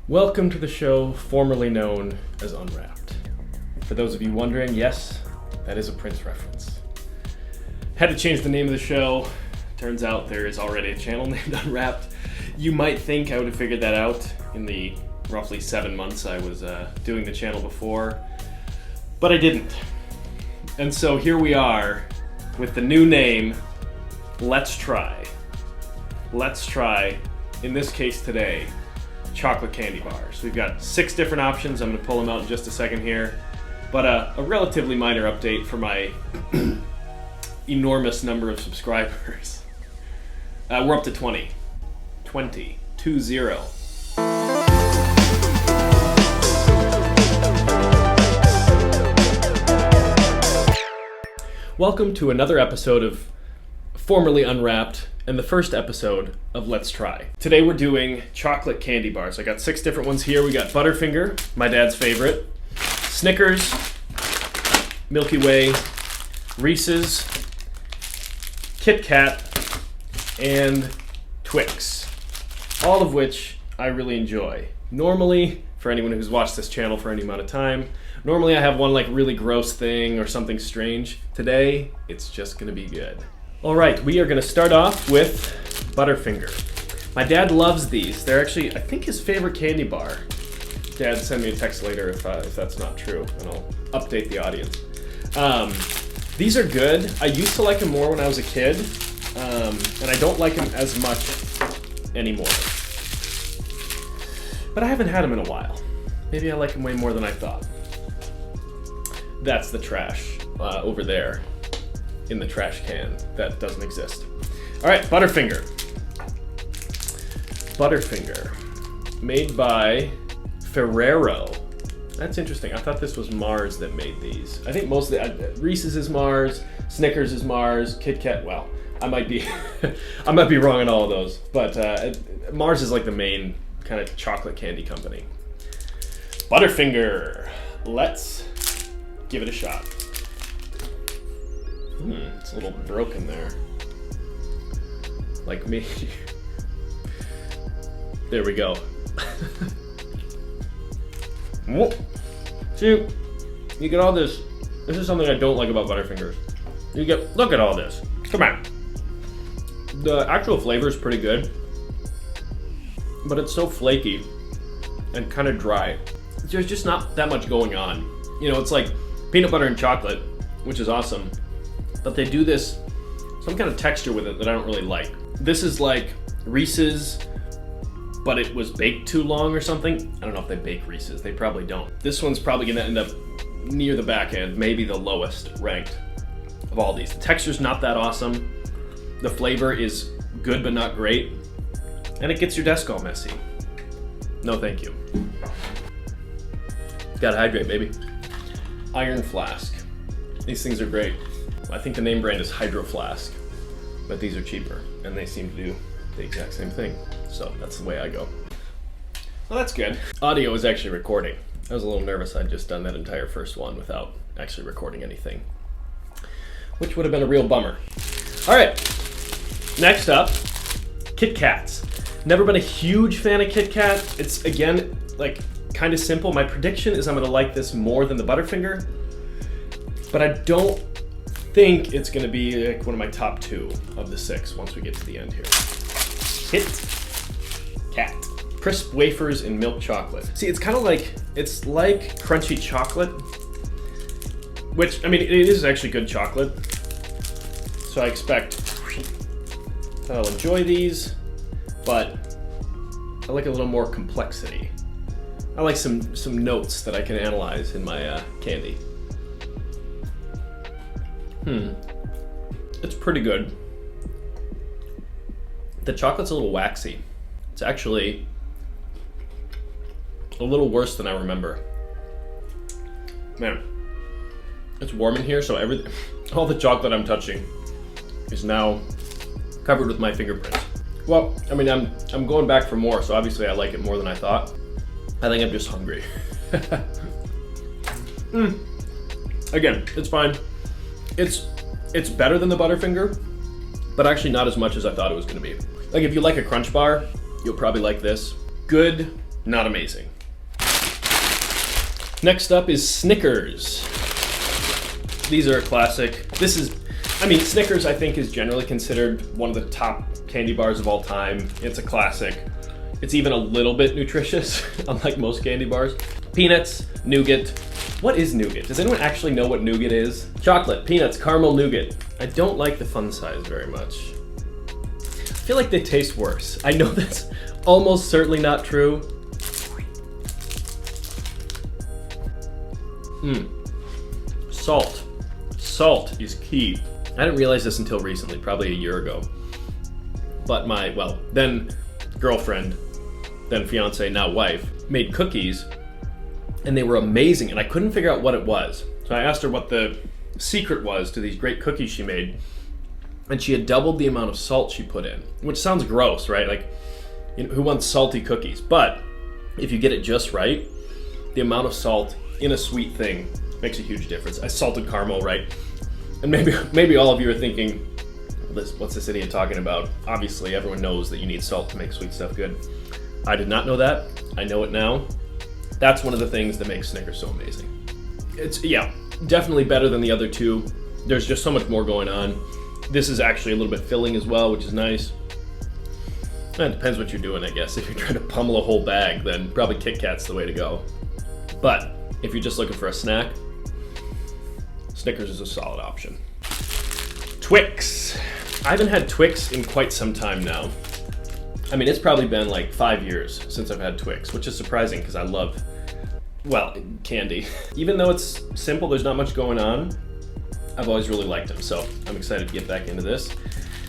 Welcome to the show formerly known as Unwrapped. For those of you wondering, yes, that is a Prince reference. Had to change the name of the show. Turns out there is already a channel named Unwrapped. You might think I would have figured that out in the roughly 7 months I was doing the channel before, but I didn't. And so here we are with the new name, Let's Try. Let's try, in this case today, chocolate candy bars. We've got 6 different options. I'm going to pull them out in just a second here. But a relatively minor update for my enormous number of subscribers. We're up to 20. 20. 2-0. Welcome to another episode of Formerly Unwrapped and the first episode of Let's Try. Today we're doing chocolate candy bars. I got 6 different ones here. We got Butterfinger, my dad's favorite, Snickers, Milky Way, Reese's, Kit Kat, and Twix. All of which I really enjoy. Normally, for anyone who's watched this channel for any amount of time, normally I have one like really gross thing or something strange. Today, it's just gonna be good. All right, we are gonna start off with Butterfinger. My dad loves these. They're actually, I think, his favorite candy bar. Dad, send me a text later if that's not true, and I'll update the audience. These are good. I used to like them more when I was a kid, and I don't like them as much anymore. But I haven't had them in a while. Maybe I like them way more than I thought. That's the trash over there in the trash can that doesn't exist. All right, Butterfinger. Butterfinger, made by Ferrero. That's interesting. I thought this was Mars that made these. I think mostly Reese's is Mars, Snickers is Mars, Kit Kat. Well, I might be I might be wrong on all of those, but Mars is like the main kind of chocolate candy company. Butterfinger. Let's give it a shot. It's a little broken there. Like me. There we go. See, you get all this. This is something I don't like about Butterfingers. Look at all this. Come on. The actual flavor is pretty good, but it's so flaky and kind of dry. There's just not that much going on. You know, it's like peanut butter and chocolate, which is awesome, but they do this, some kind of texture with it that I don't really like. This is like Reese's, but it was baked too long or something. I don't know if they bake Reese's, they probably don't. This one's probably gonna end up near the back end, maybe the lowest ranked of all these. The texture's not that awesome. The flavor is good but not great, and it gets your desk all messy. No thank you. Gotta hydrate, baby. Iron Flask. These things are great. I think the name brand is Hydro Flask, but these are cheaper, and they seem to do the exact same thing. So that's the way I go. Well, that's good. Audio is actually recording. I was a little nervous I'd just done that entire first one without actually recording anything, which would have been a real bummer. All right, next up, Kit Kats. Never been a huge fan of Kit Kat. It's, again, like kind of simple. My prediction is I'm gonna like this more than the Butterfinger, but I don't think it's gonna be like one of my top 2 of the 6 once we get to the end here. Kit Kat. Crisp wafers and milk chocolate. See, it's kind of like, it's like crunchy chocolate, which, I mean, it is actually good chocolate. So I expect that I'll enjoy these, but I like a little more complexity. I like some notes that I can analyze in my candy. It's pretty good. The chocolate's a little waxy. It's actually a little worse than I remember. Man, it's warm in here, so all the chocolate I'm touching is now covered with my fingerprints. Well, I mean, I'm going back for more, so obviously I like it more than I thought. I think I'm just hungry. Again, it's fine. It's better than the Butterfinger, but actually not as much as I thought it was gonna be. Like if you like a Crunch Bar, you'll probably like this. Good not amazing. Next up is Snickers. These are a classic. Snickers I think is generally considered one of the top candy bars of all time. It's a classic. It's even a little bit nutritious, unlike most candy bars. Peanuts, nougat. What is nougat? Does anyone actually know what nougat is? Chocolate, peanuts, caramel, nougat. I don't like the fun size very much. I feel like they taste worse. I know that's almost certainly not true. Salt. Salt is key. I didn't realize this until recently, probably a year ago. But my, then girlfriend, then fiance, now wife, made cookies, and they were amazing, and I couldn't figure out what it was. So I asked her what the secret was to these great cookies she made, and she had doubled the amount of salt she put in, which sounds gross, right? Like, who wants salty cookies? But if you get it just right, the amount of salt in a sweet thing makes a huge difference. I salted caramel, right? And maybe all of you are thinking, what's this idiot talking about? Obviously, everyone knows that you need salt to make sweet stuff good. I did not know that. I know it now. That's one of the things that makes Snickers so amazing. It's, definitely better than the other two. There's just so much more going on. This is actually a little bit filling as well, which is nice. It depends what you're doing, I guess. If you're trying to pummel a whole bag, then probably Kit Kat's the way to go. But if you're just looking for a snack, Snickers is a solid option. Twix. I haven't had Twix in quite some time now. I mean, it's probably been like 5 years since I've had Twix, which is surprising because I love, candy. Even though it's simple, there's not much going on, I've always really liked them, so I'm excited to get back into this.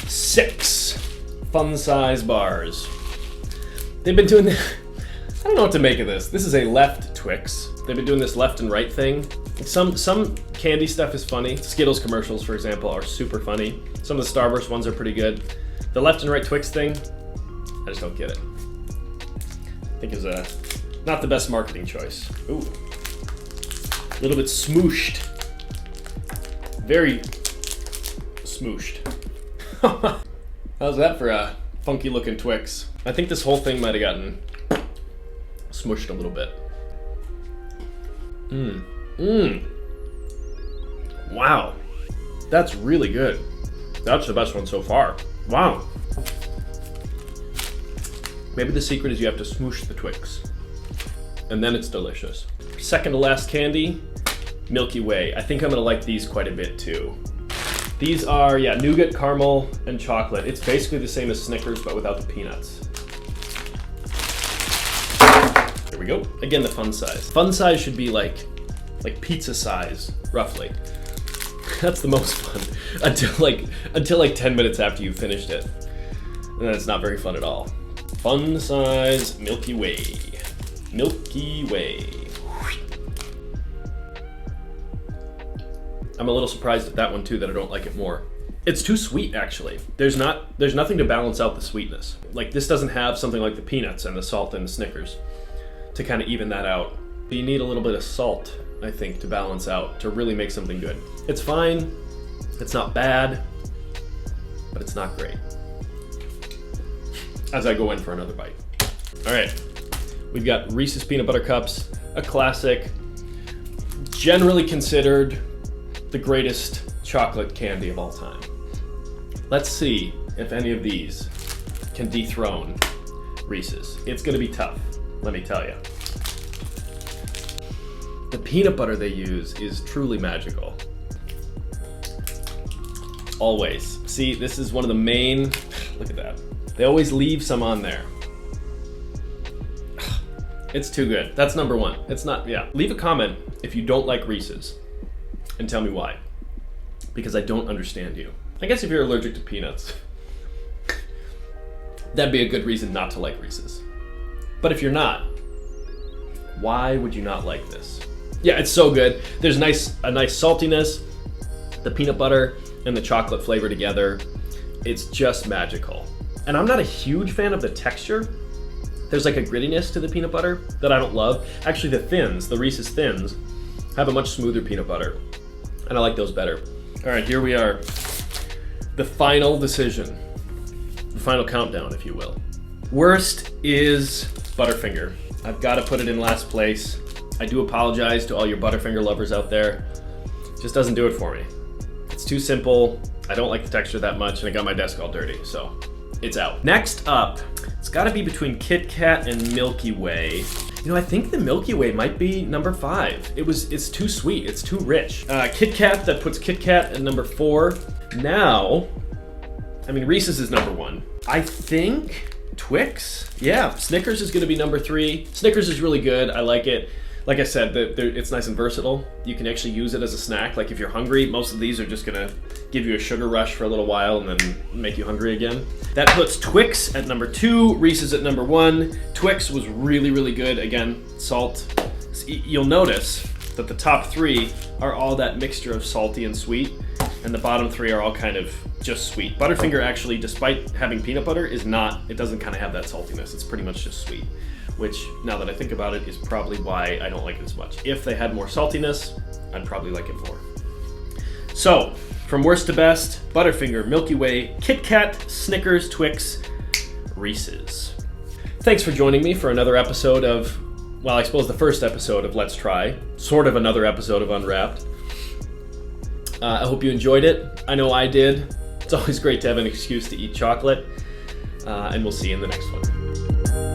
6 fun size bars. They've been doing this, I don't know what to make of this. This is a left Twix. They've been doing this left and right thing. Some candy stuff is funny. Skittles commercials, for example, are super funny. Some of the Starburst ones are pretty good. The left and right Twix thing, I just don't get it. I think is not the best marketing choice. Ooh, a little bit smooshed. Very smooshed. How's that for a funky looking Twix? I think this whole thing might have gotten smushed a little bit. Wow, that's really good. That's the best one so far. Wow. Maybe the secret is you have to smoosh the Twix, and then it's delicious. Second to last candy, Milky Way. I think I'm gonna like these quite a bit too. These are, nougat, caramel, and chocolate. It's basically the same as Snickers, but without the peanuts. There we go. Again, the fun size. Fun size should be like pizza size, roughly. That's the most fun until like 10 minutes after you've finished it. And then it's not very fun at all. Fun size Milky Way. Milky Way. I'm a little surprised at that one too, that I don't like it more. It's too sweet, actually. There's nothing to balance out the sweetness. Like, this doesn't have something like the peanuts and the salt and the Snickers to kind of even that out. But you need a little bit of salt, I think, to balance out, to really make something good. It's fine, it's not bad, but it's not great. As I go in for another bite. All right, we've got Reese's Peanut Butter Cups, a classic, generally considered the greatest chocolate candy of all time. Let's see if any of these can dethrone Reese's. It's gonna be tough, let me tell you. The peanut butter they use is truly magical. Always. See, this is one of the main, look at that. They always leave some on there. It's too good. That's number one. It's not, Leave a comment if you don't like Reese's and tell me why. Because I don't understand you. I guess if you're allergic to peanuts, that'd be a good reason not to like Reese's. But if you're not, why would you not like this? Yeah, it's so good. There's a nice saltiness, the peanut butter and the chocolate flavor together. It's just magical. And I'm not a huge fan of the texture. There's like a grittiness to the peanut butter that I don't love. Actually, the Reese's Thins, have a much smoother peanut butter, and I like those better. All right, here we are. The final decision, the final countdown, if you will. Worst is Butterfinger. I've got to put it in last place. I do apologize to all your Butterfinger lovers out there. It just doesn't do it for me. It's too simple. I don't like the texture that much, and I got my desk all dirty, so it's out. Next up, it's got to be between Kit Kat and Milky Way. You know, I think the Milky Way might be number 5. It's too sweet, it's too rich. Kit Kat, that puts Kit Kat at number 4. Now, I mean, Reese's is number 1. I think Twix? Yeah, Snickers is gonna be number 3. Snickers is really good, I like it. Like I said, it's nice and versatile. You can actually use it as a snack. Like if you're hungry, most of these are just gonna give you a sugar rush for a little while and then make you hungry again. That puts Twix at number 2, Reese's at number 1. Twix was really, really good. Again, salt. You'll notice that the top 3 are all that mixture of salty and sweet, and the bottom 3 are all kind of just sweet. Butterfinger actually, despite having peanut butter, it doesn't kind of have that saltiness. It's pretty much just sweet, which, now that I think about it, is probably why I don't like it as much. If they had more saltiness, I'd probably like it more. So, from worst to best, Butterfinger, Milky Way, Kit Kat, Snickers, Twix, Reese's. Thanks for joining me for another episode of, well, I suppose the first episode of Let's Try, sort of another episode of Unwrapped. I hope you enjoyed it. I know I did. It's always great to have an excuse to eat chocolate, and we'll see you in the next one.